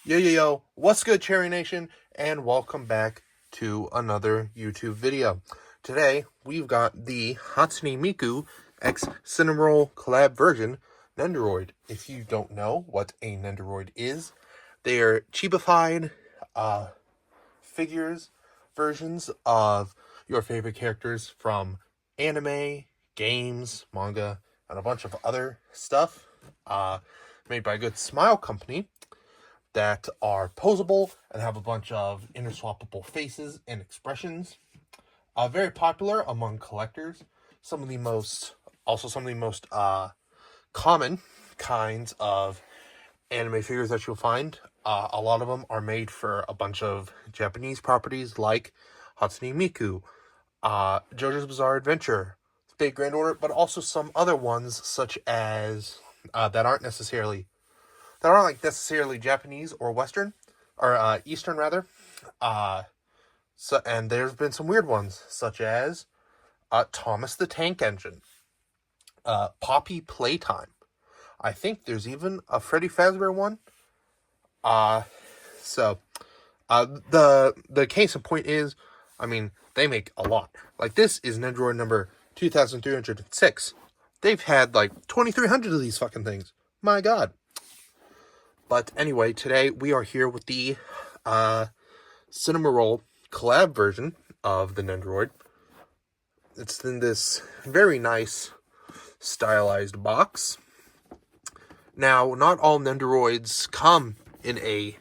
Yo, what's good, Cherry Nation? And welcome back to another YouTube video. Today, we've got the Hatsune Miku x Cinnamoroll collab version, Nendoroid. If you don't know what a Nendoroid is, they are cheapified figures, versions of your favorite characters from anime, games, manga, and a bunch of other stuff made by a good Smile company that are posable and have a bunch of interswappable faces and expressions. Very popular among collectors. Some of the most common kinds of anime figures that you'll find. A lot of them are made for a bunch of Japanese properties like Hatsune Miku, JoJo's Bizarre Adventure, Fate Grand Order, but also some other ones such as that aren't necessarily Japanese or Western, or Eastern rather. And there's been some weird ones, such as Thomas the Tank Engine, Poppy Playtime. I think there's even a Freddy Fazbear one. The case in point is, they make a lot. Like, this is Nendoroid number 2306. They've had like 2,300 of these fucking things. My God. But anyway, today we are here with the Cinnamoroll collab version of the Nendoroid. It's in this very nice stylized box. Now, not all Nendoroids come in a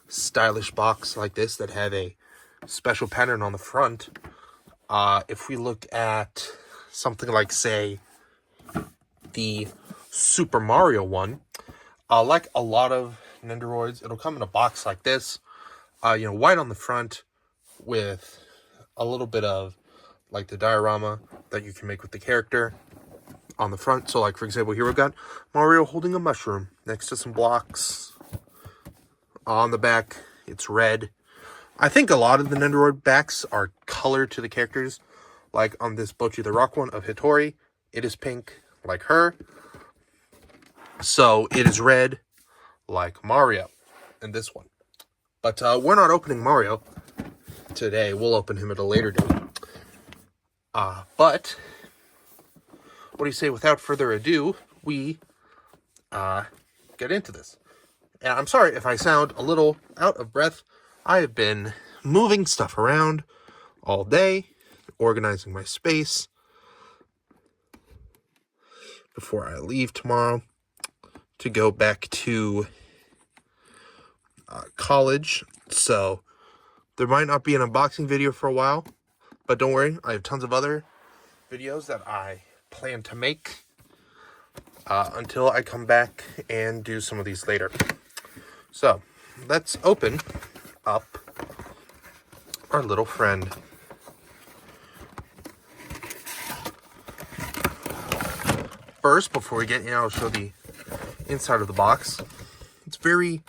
stylish box like this that have a special pattern on the front. If we look at something like, say, the Super Mario one, like a lot of Nendoroids, it'll come in a box like this, white on the front with a little bit of, like, the diorama that you can make with the character on the front. So, like, for example, here we've got Mario holding a mushroom next to some blocks. On the back, it's red. I think a lot of the Nendoroid backs are colored to the characters. Like on this Bocchi the Rock one of Hitori, it is pink, like her. So it is red, like Mario in this one. But we're not opening Mario today. We'll open him at a later date. But what do you say, without further ado, we get into this. And I'm sorry if I sound a little out of breath. I have been moving stuff around all day, organizing my space before I leave tomorrow to go back to college. So there might not be an unboxing video for a while, but don't worry, I have tons of other videos that I plan to make until I come back and do some of these later. So let's open up our little friend. First, before we get in, I'll show the inside of the box. It's very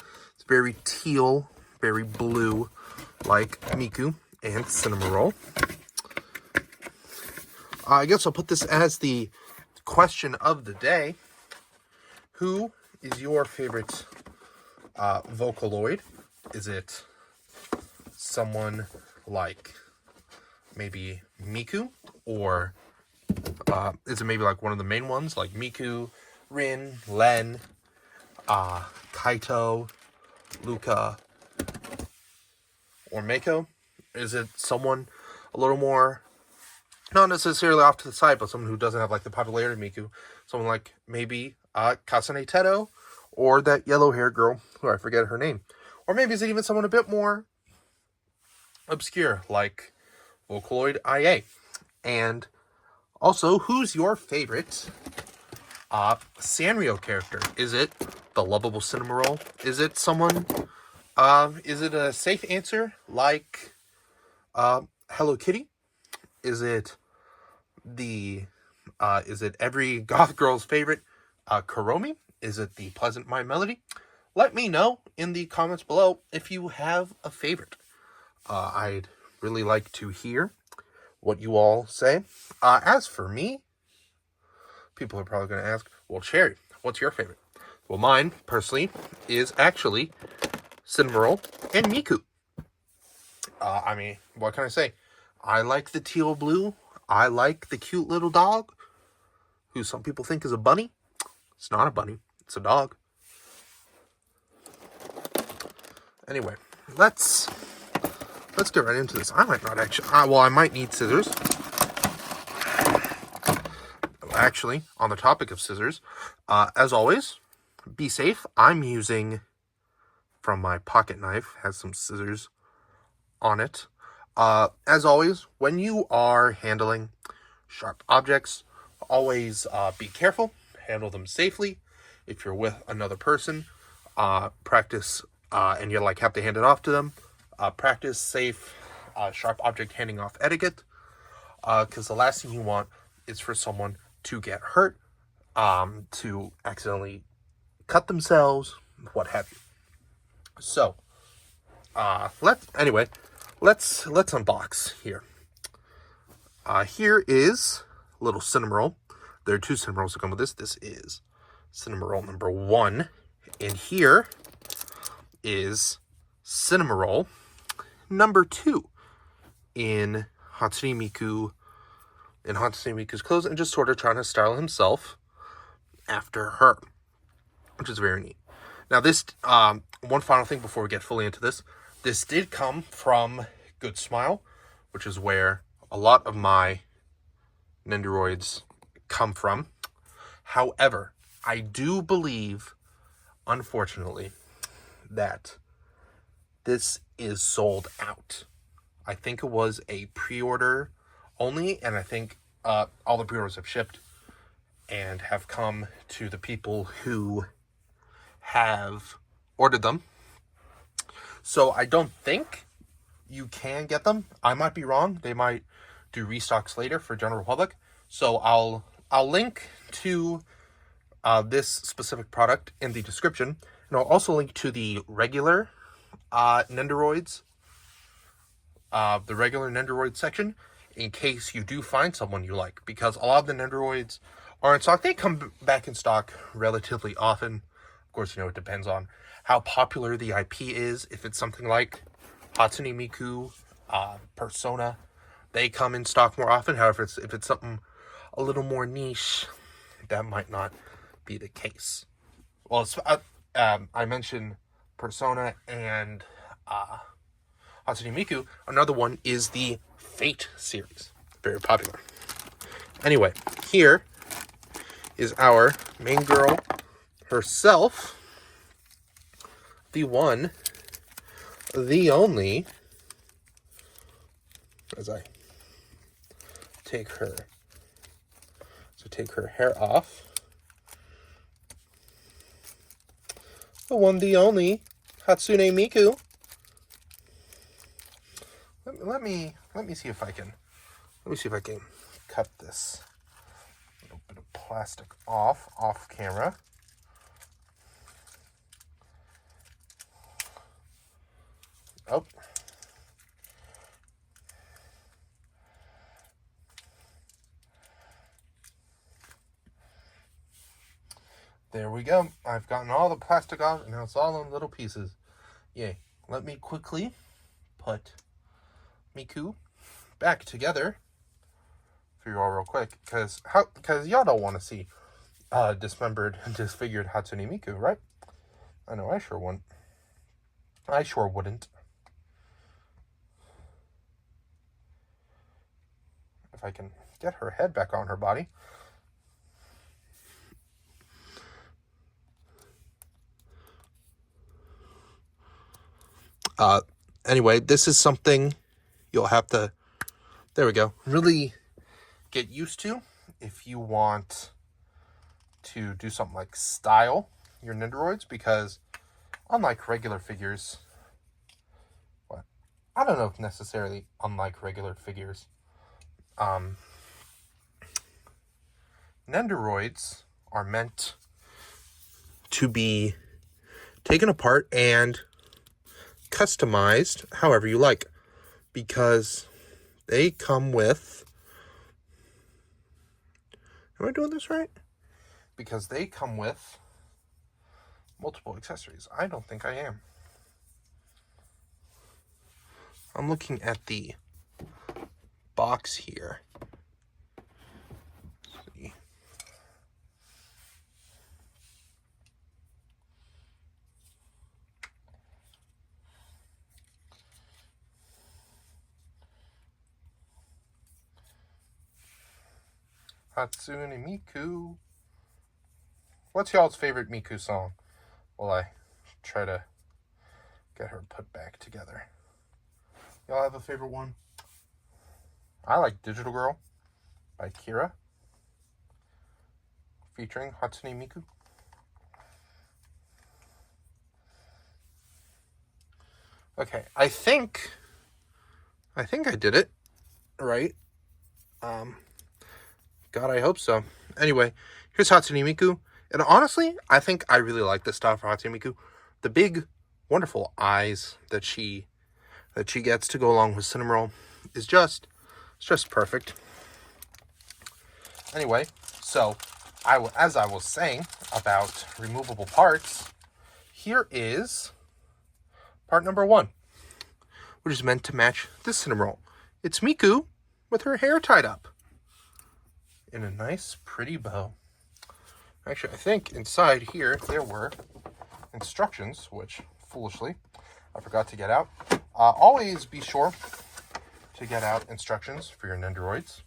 teal, very blue, like Miku and Cinnamoroll. I guess I'll put this as the question of the day. Who is your favorite Vocaloid? Is it someone like maybe Miku, or is it maybe like one of the main ones like Miku, Rin, Len, Kaito, Luca, or Mako? Is it someone a little more, not necessarily off to the side, but someone who doesn't have like the popularity of Miku? Someone like maybe Kasane Teto, or that yellow hair girl who I forget her name? Or maybe is it even someone a bit more obscure like Vocaloid IA? And also, who's your favorite Sanrio character? Is it the lovable Cinnamoroll? Is it someone, is it a safe answer like Hello Kitty? Is it every goth girl's favorite Kuromi? Is it the Pleasant Mind Melody? Let me know in the comments below if you have a favorite. I'd really like to hear what you all say. As for me, people are probably going to ask, well, Cherry, what's your favorite? Well, mine, personally, is actually Cinnamoroll, and Miku. I mean, what can I say? I like the teal blue. I like the cute little dog, who some people think is a bunny. It's not a bunny. It's a dog. Anyway, let's get right into this. I might not actually... well, I might need scissors. Actually, on the topic of scissors, as always, be safe. I'm using, from my pocket knife, has some scissors on it. As always, when you are handling sharp objects, always be careful. Handle them safely. If you're with another person, practice, and you have to hand it off to them, practice safe sharp object handing off etiquette, because the last thing you want is for someone to get hurt, to accidentally cut themselves, what have you. So, let's unbox here. Here is little Cinnamoroll. There are 2 Cinnamorolls that come with this. This is Cinnamoroll number 1. And here is Cinnamoroll number 2 in Hatsune Miku's clothes, and just sort of trying to style himself after her, which is very neat. Now, this, one final thing before we get fully into this. This did come from Good Smile, which is where a lot of my Nendoroids come from. However, I do believe, unfortunately, that this is sold out. I think it was a pre-order only, and I think all the pre-orders have shipped and have come to the people who have ordered them. So I don't think you can get them. I might be wrong. They might do restocks later for general public. So I'll link to this specific product in the description, and I'll also link to the regular Nendoroids, the regular Nendoroid section, in case you do find someone you like, because a lot of the Nendoroids are in stock. They come back in stock relatively often. Of course, it depends on how popular the IP is. If it's something like Hatsune Miku, Persona, they come in stock more often. However, if it's something a little more niche, that might not be the case. Well, I mentioned Persona and Hatsune Miku. Another one is the Fate series. Very popular. Anyway, here is our main girl herself. The one, the only, as I take her hair off. The one, the only, Hatsune Miku. Let me see if I can cut this little bit of plastic off camera. Oh. There we go. I've gotten all the plastic off, and now it's all in little pieces. Yay. Let me quickly put Miku back together for you all real quick, because y'all don't want to see dismembered and disfigured Hatsune Miku, right? I know I sure wouldn't. If I can get her head back on her body. Anyway, this is something you'll have to, there we go, really get used to if you want to do something like style your Nendoroids, because unlike regular figures, I don't know if necessarily unlike regular figures, Nendoroids are meant to be taken apart and customized however you like, because they come with, am I doing this right? Because they come with multiple accessories. I don't think I am. I'm looking at the box here. Let's see. Hatsune Miku. What's y'all's favorite Miku song? While I try to get her put back together. Y'all have a favorite one? I like Digital Girl by Kira, featuring Hatsune Miku. Okay, I think I did it right. God, I hope so. Anyway, here's Hatsune Miku. And honestly, I think I really like this style for Hatsune Miku. The big, wonderful eyes that she gets to go along with Cinnamoroll is just perfect. Anyway, so as I was saying about removable parts, here is part number 1, which is meant to match this Cinnamoroll. It's Miku with her hair tied up in a nice, pretty bow. Actually, I think inside here there were instructions, which, foolishly, I forgot to get out. Always be sure to get out instructions for your Nendoroids,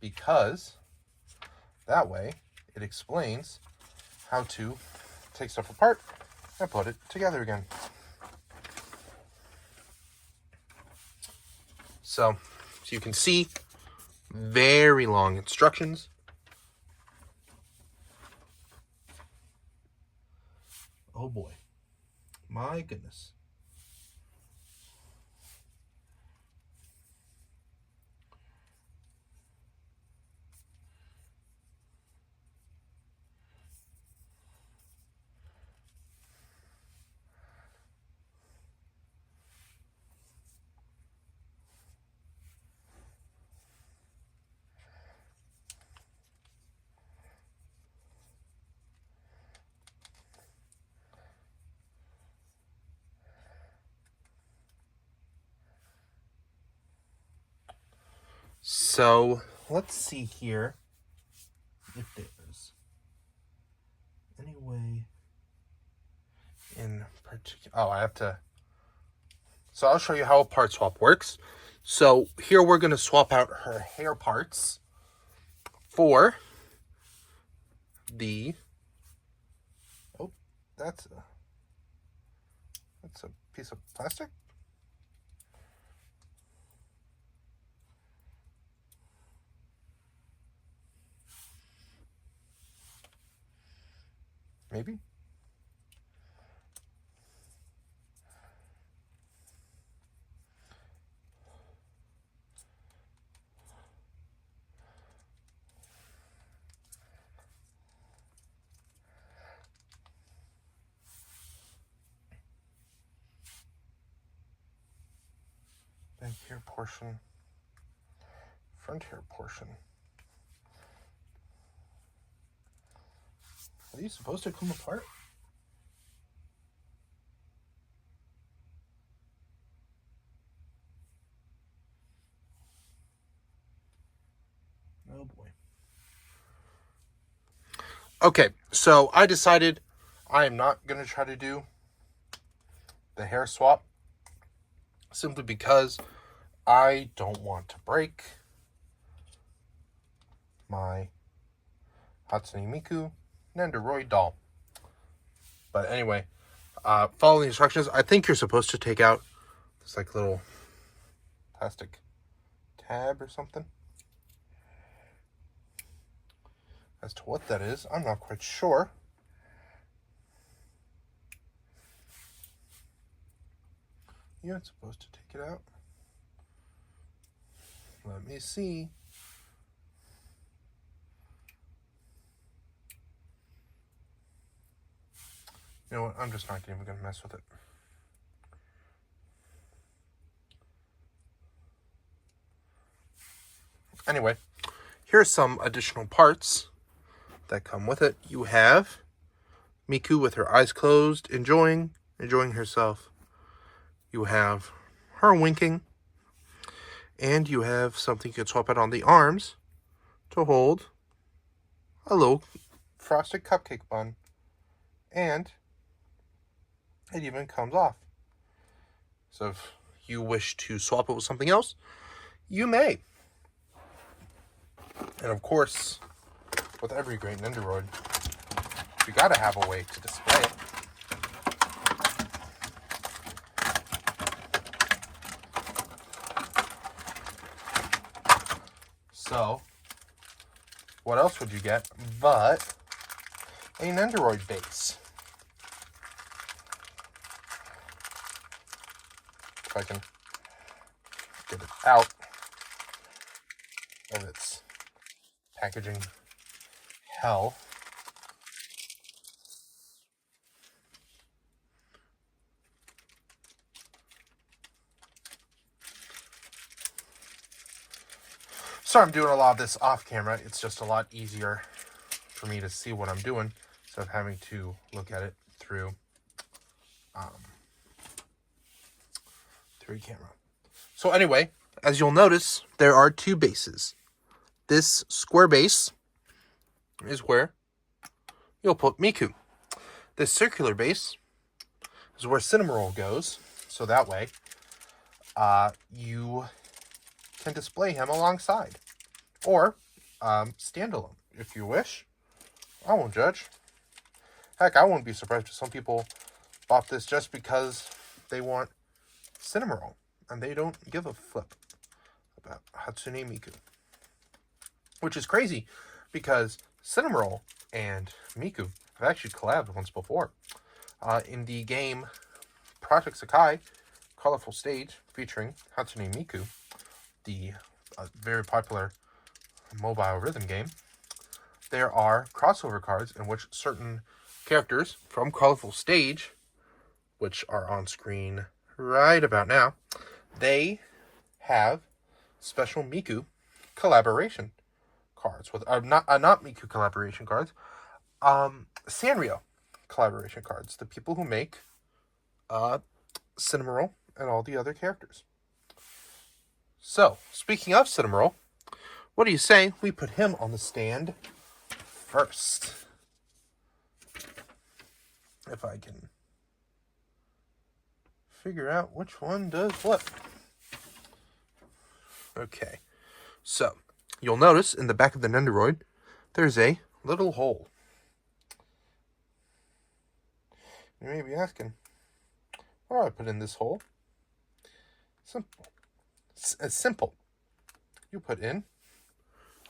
because that way it explains how to take stuff apart and put it together again. So you can see, very long instructions. Oh boy. My goodness. So let's see here if there's any way in particular. Oh, I have to. So I'll show you how a part swap works. So here we're going to swap out her hair parts for the. Oh, that's a piece of plastic. Maybe. Back hair portion. Front hair portion. Are these supposed to come apart? Oh boy. Okay, so I decided I am not going to try to do the hair swap, simply because I don't want to break my Hatsune Miku Nendoroid doll. But anyway, follow the instructions. I think you're supposed to take out this like little plastic tab or something. As to what that is, I'm not quite sure. You're not supposed to take it out. Let me see. You know what? I'm just not even going to mess with it. Anyway, here's some additional parts that come with it. You have Miku with her eyes closed, enjoying herself. You have her winking. And you have something you can swap out on the arms to hold a little frosted cupcake bun. And it even comes off. So if you wish to swap it with something else, you may. And of course, with every great Nendoroid, you gotta have a way to display it. So, what else would you get but a Nendoroid base? If I can get it out of its packaging hell. Sorry, I'm doing a lot of this off camera. It's just a lot easier for me to see what I'm doing instead of having to look at it through camera. So anyway, as you'll notice, there are two bases. This square base is where you'll put Miku. This circular base is where Cinnamoroll goes. So that way, you can display him alongside. Or standalone, if you wish. I won't judge. Heck, I wouldn't be surprised if some people bought this just because they want Cinnamoroll, and they don't give a flip about Hatsune Miku. Which is crazy, because Cinnamoroll and Miku have actually collabed once before. In the game Project Sakai, Colorful Stage, featuring Hatsune Miku, the very popular mobile rhythm game, there are crossover cards in which certain characters from Colorful Stage, which are on screen right about now, they have special Miku collaboration cards with not Miku collaboration cards, Sanrio collaboration cards. The people who make Cinnamoroll and all the other characters. So, speaking of Cinnamoroll, what do you say we put him on the stand first? If I can figure out which one does what. Okay, so you'll notice in the back of the Nendoroid, there's a little hole. You may be asking, what do I put in this hole? Simple. It's simple. You put in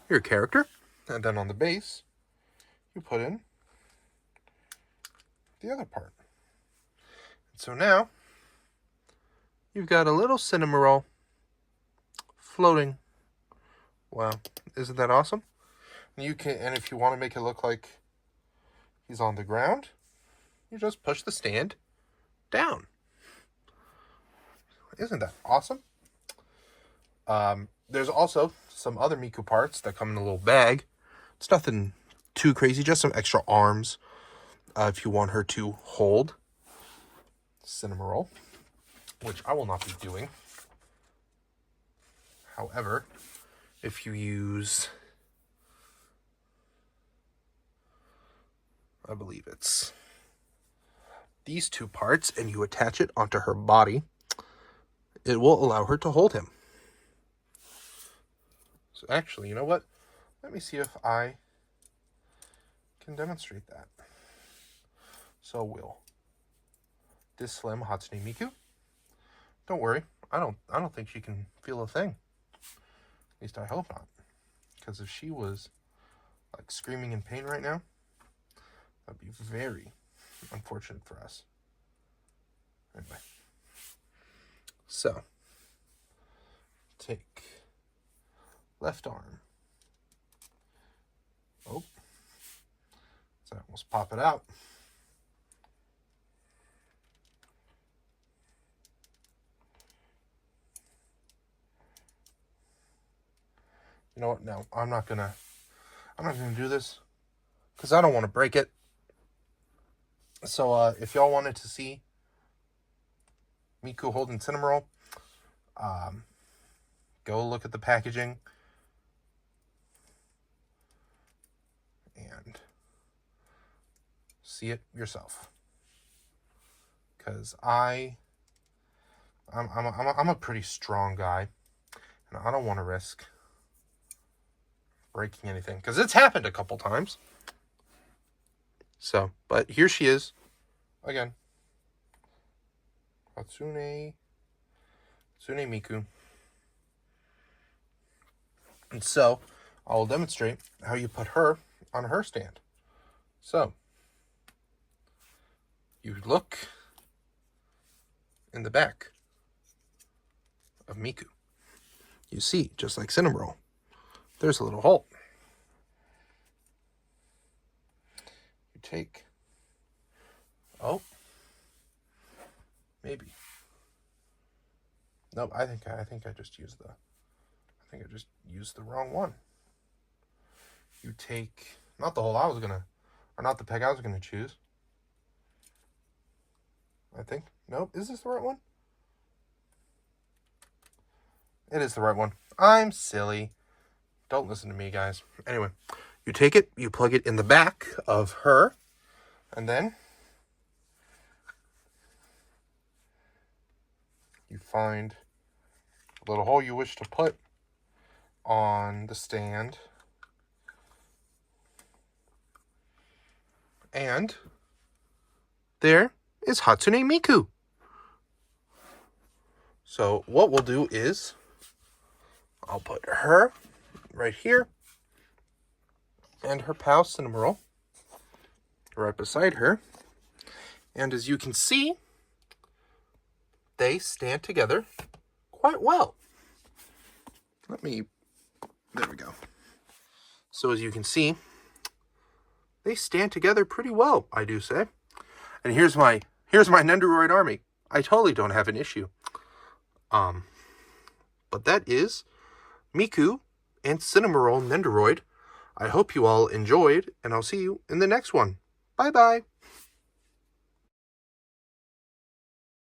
your character, and then on the base, you put in the other part. And so now, you've got a little Cinnamoroll floating. Wow, isn't that awesome? You can, and if you want to make it look like he's on the ground, you just push the stand down. Isn't that awesome? There's also some other Miku parts that come in a little bag. It's nothing too crazy, just some extra arms if you want her to hold Cinnamoroll, which I will not be doing. However, if you use, I believe it's these two parts, and you attach it onto her body, it will allow her to hold him. So actually, you know what? Let me see if I can demonstrate that. So we'll slim Hatsune Miku. Don't worry, I don't think she can feel a thing. At least I hope not. Because if she was like screaming in pain right now, that'd be very unfortunate for us. Anyway. So take left arm. Oh. So I almost pop it out. You know what? No, I'm not gonna do this because I don't want to break it. So if y'all wanted to see Miku holding Cinnamoroll, Go look at the packaging and see it yourself. Because I'm a pretty strong guy, and I don't want to risk breaking anything, because it's happened a couple times. So, but here she is again. Hatsune Miku. And so, I will demonstrate how you put her on her stand. So, you look in the back of Miku. You see, just like Cinnamoroll, there's a little hole. You take, oh, maybe. Nope, I think I just used the wrong one. You take, not the hole I was gonna, or not the peg I was gonna choose. I think. Nope, is this the right one? It is the right one. I'm silly. Don't listen to me, guys. Anyway, you take it, you plug it in the back of her, and then you find a little hole you wish to put on the stand. And there is Hatsune Miku. So what we'll do is I'll put her right here and her pal Cinnamoroll right beside her. And as you can see, they stand together quite well. There we go. So as you can see, they stand together pretty well, I do say. And here's my Nendoroid army. I totally don't have an issue. But that is Miku and Cinnamoroll Nendoroid. I hope you all enjoyed, and I'll see you in the next one. Bye-bye.